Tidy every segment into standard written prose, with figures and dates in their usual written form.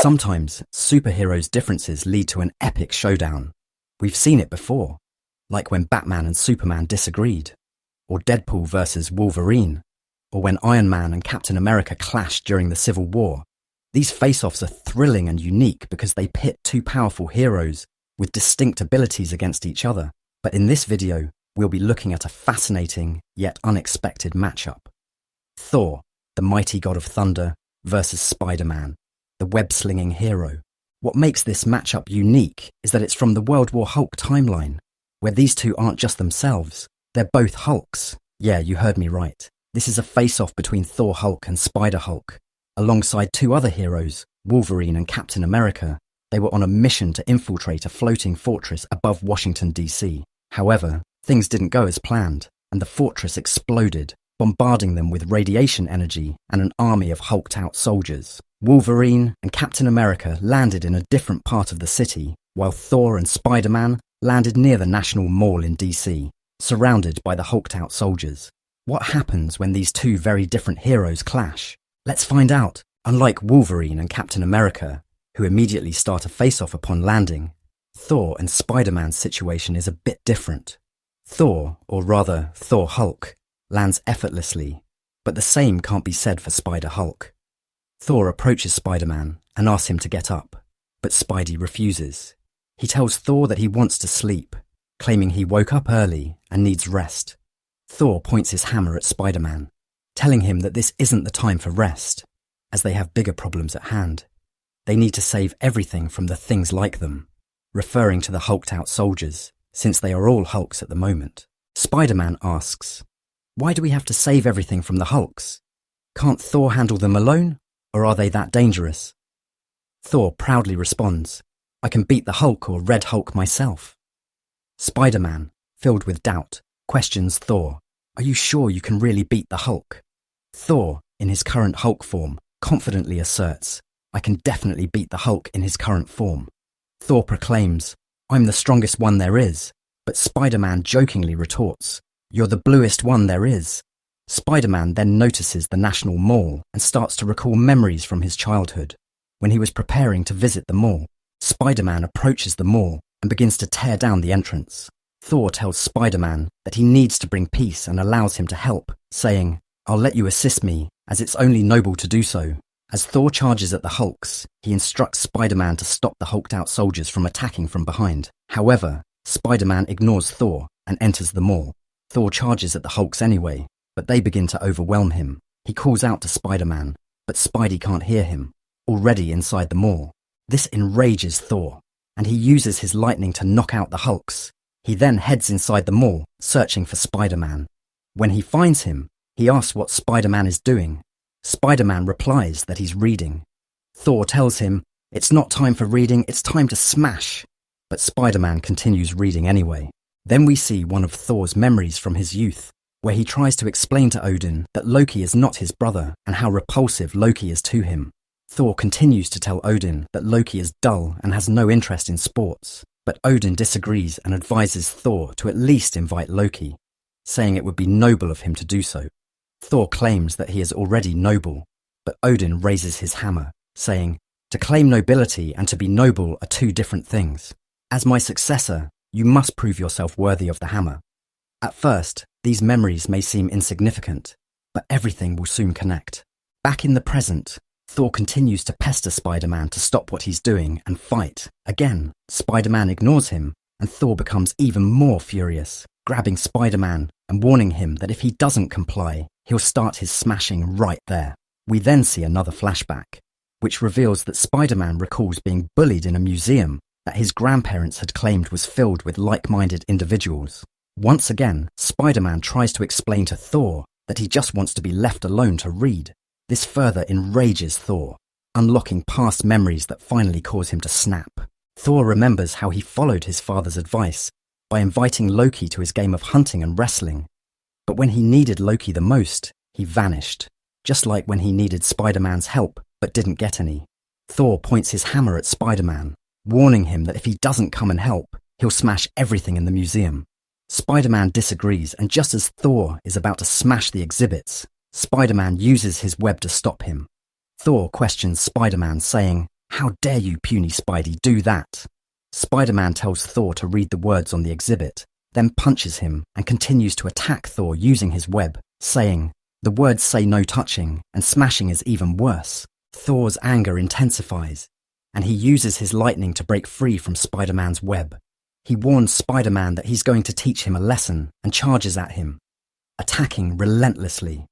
Sometimes, superheroes' differences lead to an epic showdown. We've seen it before, like when Batman and Superman disagreed, or Deadpool versus Wolverine, or when Iron Man and Captain America clashed during the Civil War. These face-offs are thrilling and unique because they pit two powerful heroes with distinct abilities against each other. But in this video, we'll be looking at a fascinating yet unexpected matchup. Thor, the mighty god of thunder, versus Spider-Man, the web-slinging hero. What makes this matchup unique is that it's from the World War Hulk timeline, where these two aren't just themselves, they're both Hulks. Yeah, you heard me right. This is a face-off between Thor Hulk and Spider-Hulk. Alongside two other heroes, Wolverine and Captain America, they were on a mission to infiltrate a floating fortress above Washington, D.C. However, things didn't go as planned, and the fortress exploded, bombarding them with radiation energy and an army of hulked-out soldiers. Wolverine and Captain America landed in a different part of the city, while Thor and Spider-Man landed near the National Mall in DC, surrounded by the hulked-out soldiers. What happens when these two very different heroes clash? Let's find out. Unlike Wolverine and Captain America, who immediately start a face-off upon landing, Thor and Spider-Man's situation is a bit different. Thor, or rather Thor Hulk, lands effortlessly, but the same can't be said for Spider-Hulk. Thor approaches Spider-Man and asks him to get up, but Spidey refuses. He tells Thor that he wants to sleep, claiming he woke up early and needs rest. Thor points his hammer at Spider-Man, telling him that this isn't the time for rest, as they have bigger problems at hand. They need to save everything from the things like them, referring to the hulked-out soldiers, since they are all Hulks at the moment. Spider-Man asks, "Why do we have to save everything from the Hulks? Can't Thor handle them alone? Or are they that dangerous?" Thor proudly responds, "I can beat the Hulk or Red Hulk myself." Spider-Man, filled with doubt, questions Thor, "Are you sure you can really beat the Hulk?" Thor, in his current Hulk form, confidently asserts, "I can definitely beat the Hulk in his current form." Thor proclaims, "I'm the strongest one there is," but Spider-Man jokingly retorts, "You're the bluest one there is." Spider-Man then notices the National Mall and starts to recall memories from his childhood. When he was preparing to visit the mall, Spider-Man approaches the mall and begins to tear down the entrance. Thor tells Spider-Man that he needs to bring peace and allows him to help, saying, "I'll let you assist me, as it's only noble to do so." As Thor charges at the Hulks, he instructs Spider-Man to stop the hulked-out soldiers from attacking from behind. However, Spider-Man ignores Thor and enters the mall. Thor charges at the Hulks anyway, but they begin to overwhelm him. He calls out to Spider-Man, but Spidey can't hear him, already inside the mall. This enrages Thor, and he uses his lightning to knock out the Hulks. He then heads inside the mall, searching for Spider-Man. When he finds him, he asks what Spider-Man is doing. Spider-Man replies that he's reading. Thor tells him, "It's not time for reading, it's time to smash." But Spider-Man continues reading anyway. Then we see one of Thor's memories from his youth, where he tries to explain to Odin that Loki is not his brother and how repulsive Loki is to him. Thor continues to tell Odin that Loki is dull and has no interest in sports, but Odin disagrees and advises Thor to at least invite Loki, saying it would be noble of him to do so. Thor claims that he is already noble, but Odin raises his hammer, saying, "To claim nobility and to be noble are two different things. As my successor, you must prove yourself worthy of the hammer." At first, these memories may seem insignificant, but everything will soon connect. Back in the present, Thor continues to pester Spider-Man to stop what he's doing and fight. Again, Spider-Man ignores him, and Thor becomes even more furious, grabbing Spider-Man and warning him that if he doesn't comply, he'll start his smashing right there. We then see another flashback, which reveals that Spider-Man recalls being bullied in a museum that his grandparents had claimed was filled with like-minded individuals. Once again, Spider-Man tries to explain to Thor that he just wants to be left alone to read. This further enrages Thor, unlocking past memories that finally cause him to snap. Thor remembers how he followed his father's advice by inviting Loki to his game of hunting and wrestling. But when he needed Loki the most, he vanished, just like when he needed Spider-Man's help but didn't get any. Thor points his hammer at Spider-Man, warning him that if he doesn't come and help, he'll smash everything in the museum. Spider-Man disagrees, and just as Thor is about to smash the exhibits, Spider-Man uses his web to stop him. Thor questions Spider-Man, saying, "How dare you, puny Spidey, do that?" Spider-Man tells Thor to read the words on the exhibit, then punches him and continues to attack Thor using his web, saying, "The words say no touching, and smashing is even worse." Thor's anger intensifies, and he uses his lightning to break free from Spider-Man's web. He warns Spider-Man that he's going to teach him a lesson and charges at him, attacking relentlessly.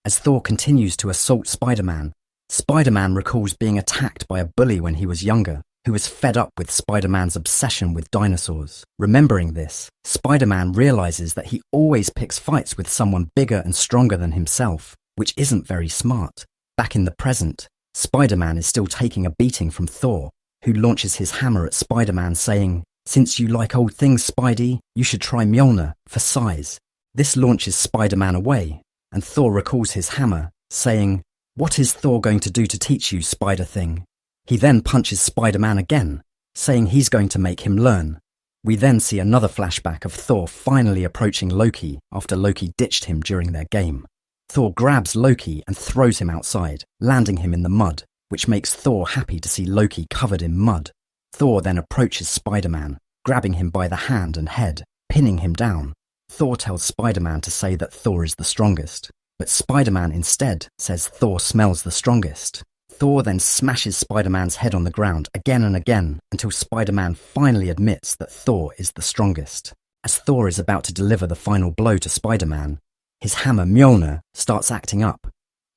As Thor continues to assault Spider-Man, Spider-Man recalls being attacked by a bully when he was younger, who was fed up with Spider-Man's obsession with dinosaurs. Remembering this, Spider-Man realizes that he always picks fights with someone bigger and stronger than himself, which isn't very smart. Back in the present, Spider-Man is still taking a beating from Thor, who launches his hammer at Spider-Man saying, "Since you like old things, Spidey, you should try Mjolnir for size." This launches Spider-Man away, and Thor recalls his hammer, saying, "What is Thor going to do to teach you, Spider-Thing?" He then punches Spider-Man again, saying he's going to make him learn. We then see another flashback of Thor finally approaching Loki after Loki ditched him during their game. Thor grabs Loki and throws him outside, landing him in the mud, which makes Thor happy to see Loki covered in mud. Thor then approaches Spider-Man, grabbing him by the hand and head, pinning him down. Thor tells Spider-Man to say that Thor is the strongest, but Spider-Man instead says Thor smells the strongest. Thor then smashes Spider-Man's head on the ground again and again until Spider-Man finally admits that Thor is the strongest. As Thor is about to deliver the final blow to Spider-Man, his hammer Mjolnir starts acting up,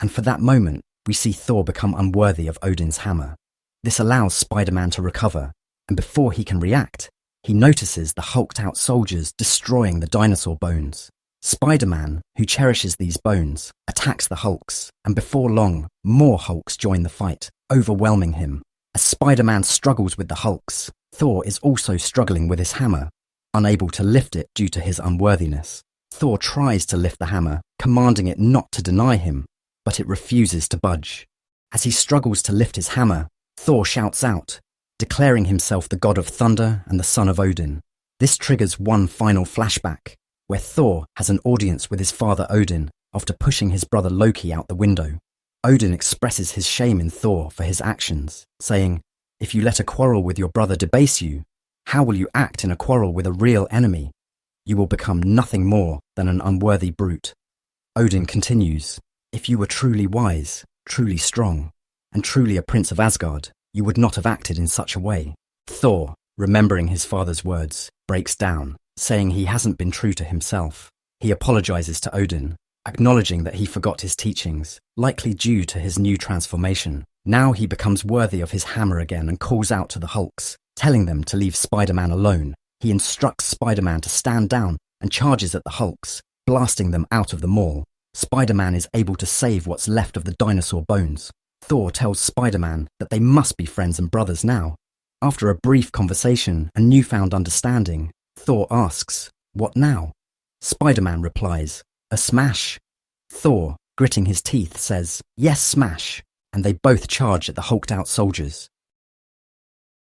and for that moment we see Thor become unworthy of Odin's hammer. This allows Spider-Man to recover, and before he can react, he notices the hulked-out soldiers destroying the dinosaur bones. Spider-Man, who cherishes these bones, attacks the Hulks, and before long, more Hulks join the fight, overwhelming him. As Spider-Man struggles with the Hulks, Thor is also struggling with his hammer, unable to lift it due to his unworthiness. Thor tries to lift the hammer, commanding it not to deny him, but it refuses to budge. As he struggles to lift his hammer, Thor shouts out, declaring himself the god of thunder and the son of Odin. This triggers one final flashback, where Thor has an audience with his father Odin after pushing his brother Loki out the window. Odin expresses his shame in Thor for his actions, saying, "If you let a quarrel with your brother debase you, how will you act in a quarrel with a real enemy? You will become nothing more than an unworthy brute." Odin continues, "If you were truly wise, truly strong, and truly a prince of Asgard, you would not have acted in such a way." Thor, remembering his father's words, breaks down, saying he hasn't been true to himself. He apologizes to Odin, acknowledging that he forgot his teachings, likely due to his new transformation. Now he becomes worthy of his hammer again and calls out to the Hulks, telling them to leave Spider-Man alone. He instructs Spider-Man to stand down and charges at the Hulks, blasting them out of the mall. Spider-Man is able to save what's left of the dinosaur bones. Thor tells Spider-Man that they must be friends and brothers now. After a brief conversation and newfound understanding, Thor asks, "What now?" Spider-Man replies, "A smash." Thor, gritting his teeth, says, "Yes, smash," and they both charge at the hulked-out soldiers.